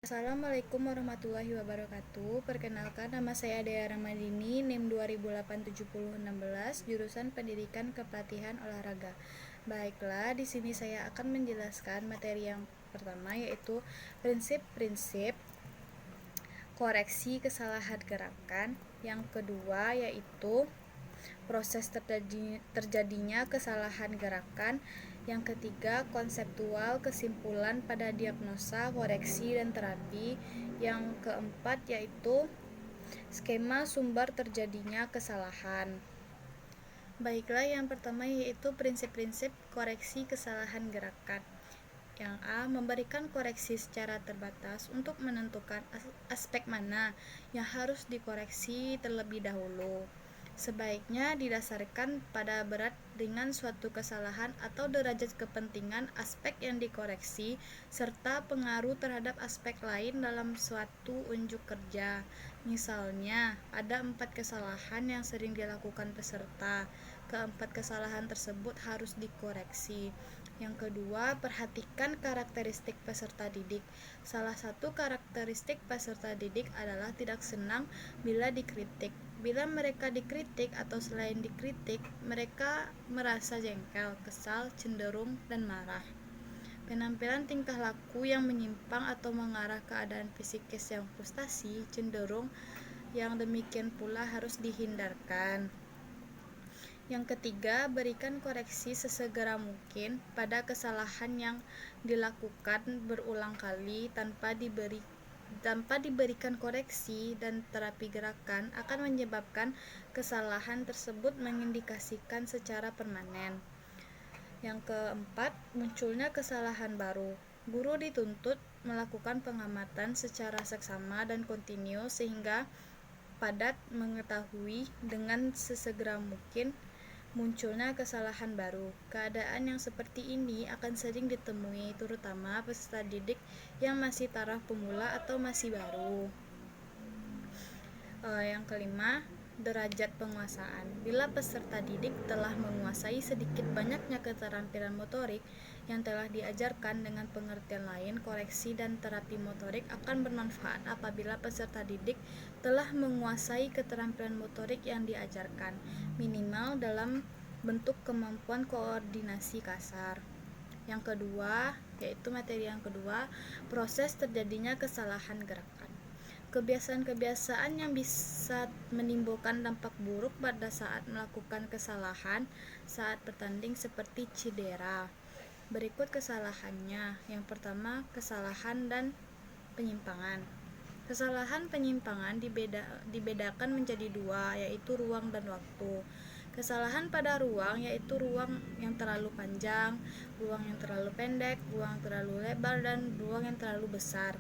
Assalamualaikum warahmatullahi wabarakatuh. Perkenalkan, nama saya Dea Ramadini, NIM 20087016, jurusan Pendidikan Kepelatihan Olahraga. Baiklah, di sini saya akan menjelaskan materi yang pertama, yaitu prinsip-prinsip koreksi kesalahan gerakan. Yang kedua yaitu proses terjadinya kesalahan gerakan. Yang ketiga, konseptual kesimpulan pada diagnosa, koreksi, dan terapi. Yang keempat yaitu skema sumber terjadinya kesalahan. Baiklah, yang pertama yaitu prinsip-prinsip koreksi kesalahan gerakan. Yang A, memberikan koreksi secara terbatas untuk menentukan aspek mana yang harus dikoreksi terlebih dahulu. Sebaiknya didasarkan pada berat ringan suatu kesalahan atau derajat kepentingan aspek yang dikoreksi, serta pengaruh terhadap aspek lain dalam suatu unjuk kerja. Misalnya, ada 4 kesalahan yang sering dilakukan peserta. Keempat kesalahan tersebut harus dikoreksi. Yang kedua, perhatikan karakteristik peserta didik. Salah satu karakteristik peserta didik adalah tidak senang bila dikritik. Bila mereka dikritik atau selain dikritik, mereka merasa jengkel, kesal, cenderung, dan marah. Penampilan tingkah laku yang menyimpang atau mengarah keadaan psikis yang frustasi, cenderung yang demikian pula harus dihindarkan. Yang ketiga, berikan koreksi sesegera mungkin pada kesalahan yang dilakukan berulang kali tanpa diberikan koreksi dan terapi gerakan akan menyebabkan kesalahan tersebut mengindikasikan secara permanen. Yang keempat, munculnya kesalahan baru. Guru dituntut melakukan pengamatan secara seksama dan kontinu sehingga padat mengetahui dengan sesegera mungkin munculnya kesalahan baru. Keadaan yang seperti ini akan sering ditemui terutama peserta didik yang masih taraf pemula atau masih baru. Yang kelima, derajat penguasaan. Bila peserta didik telah menguasai sedikit banyaknya keterampilan motorik yang telah diajarkan dengan pengertian lain, koreksi dan terapi motorik akan bermanfaat apabila peserta didik telah menguasai keterampilan motorik yang diajarkan, minimal dalam bentuk kemampuan koordinasi kasar. Yang kedua, yaitu materi yang kedua, proses terjadinya kesalahan gerakan. Kebiasaan-kebiasaan yang bisa menimbulkan dampak buruk pada saat melakukan kesalahan saat bertanding seperti cedera. Berikut kesalahannya. Yang pertama, kesalahan dan penyimpangan. Kesalahan penyimpangan dibedakan menjadi dua, yaitu ruang dan waktu. Kesalahan pada ruang yaitu ruang yang terlalu panjang, ruang yang terlalu pendek, ruang yang terlalu lebar, dan ruang yang terlalu besar.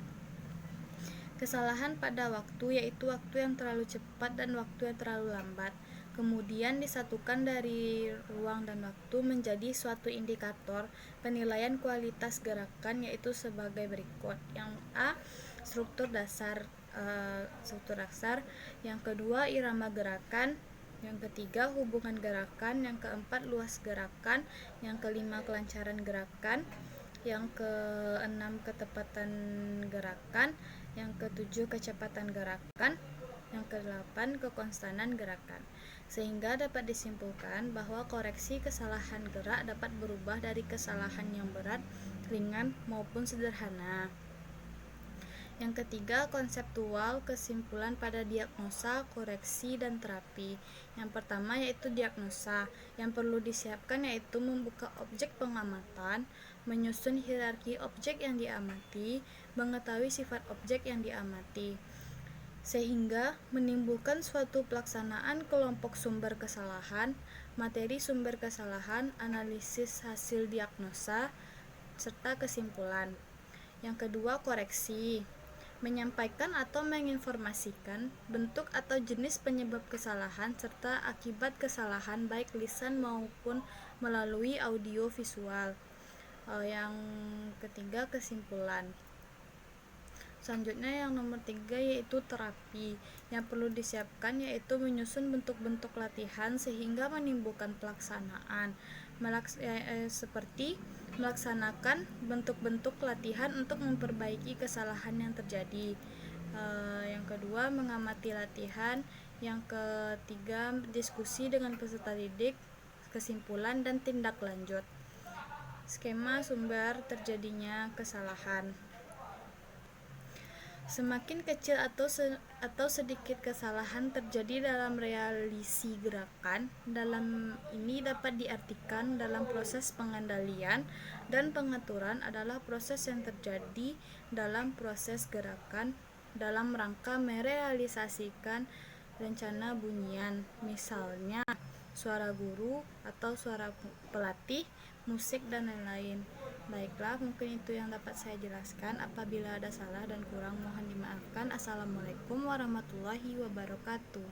Kesalahan pada waktu yaitu waktu yang terlalu cepat dan waktu yang terlalu lambat. Kemudian disatukan dari ruang dan waktu menjadi suatu indikator penilaian kualitas gerakan, yaitu sebagai berikut. Yang A, struktur dasar. Yang kedua, irama gerakan. Yang ketiga, hubungan gerakan. Yang keempat, luas gerakan. Yang kelima, kelancaran gerakan. Yang keenam, ketepatan gerakan. Yang ketujuh, kecepatan gerakan. Yang kedelapan, kekonstanan gerakan. Sehingga dapat disimpulkan bahwa koreksi kesalahan gerak dapat berubah dari kesalahan yang berat, ringan, maupun sederhana. Yang ketiga, konseptual kesimpulan pada diagnosa, koreksi, dan terapi. Yang pertama yaitu diagnosa. Yang perlu disiapkan yaitu membuka objek pengamatan, menyusun hierarki objek yang diamati, mengetahui sifat objek yang diamati, sehingga menimbulkan suatu pelaksanaan kelompok sumber kesalahan, materi sumber kesalahan, analisis hasil diagnosa, serta kesimpulan. Yang kedua, koreksi. Menyampaikan atau menginformasikan bentuk atau jenis penyebab kesalahan serta akibat kesalahan baik lisan maupun melalui audio visual. Yang ketiga, kesimpulan. Selanjutnya yang nomor 3 yaitu terapi. Yang perlu disiapkan yaitu menyusun bentuk-bentuk latihan sehingga menimbulkan pelaksanaan seperti Melaksanakan bentuk-bentuk latihan untuk memperbaiki kesalahan yang terjadi. Yang kedua, mengamati latihan. Yang ketiga, diskusi dengan peserta didik, kesimpulan dan tindak lanjut. Skema sumber terjadinya kesalahan. Semakin kecil atau sedikit kesalahan terjadi dalam realisasi gerakan, dalam ini dapat diartikan dalam proses pengendalian dan pengaturan adalah proses yang terjadi dalam proses gerakan dalam rangka merealisasikan rencana bunyian, misalnya suara guru atau suara pelatih, musik, dan lain-lain. Baiklah, mungkin itu yang dapat saya jelaskan. Apabila ada salah dan kurang, mohon dimaafkan. Assalamualaikum warahmatullahi wabarakatuh.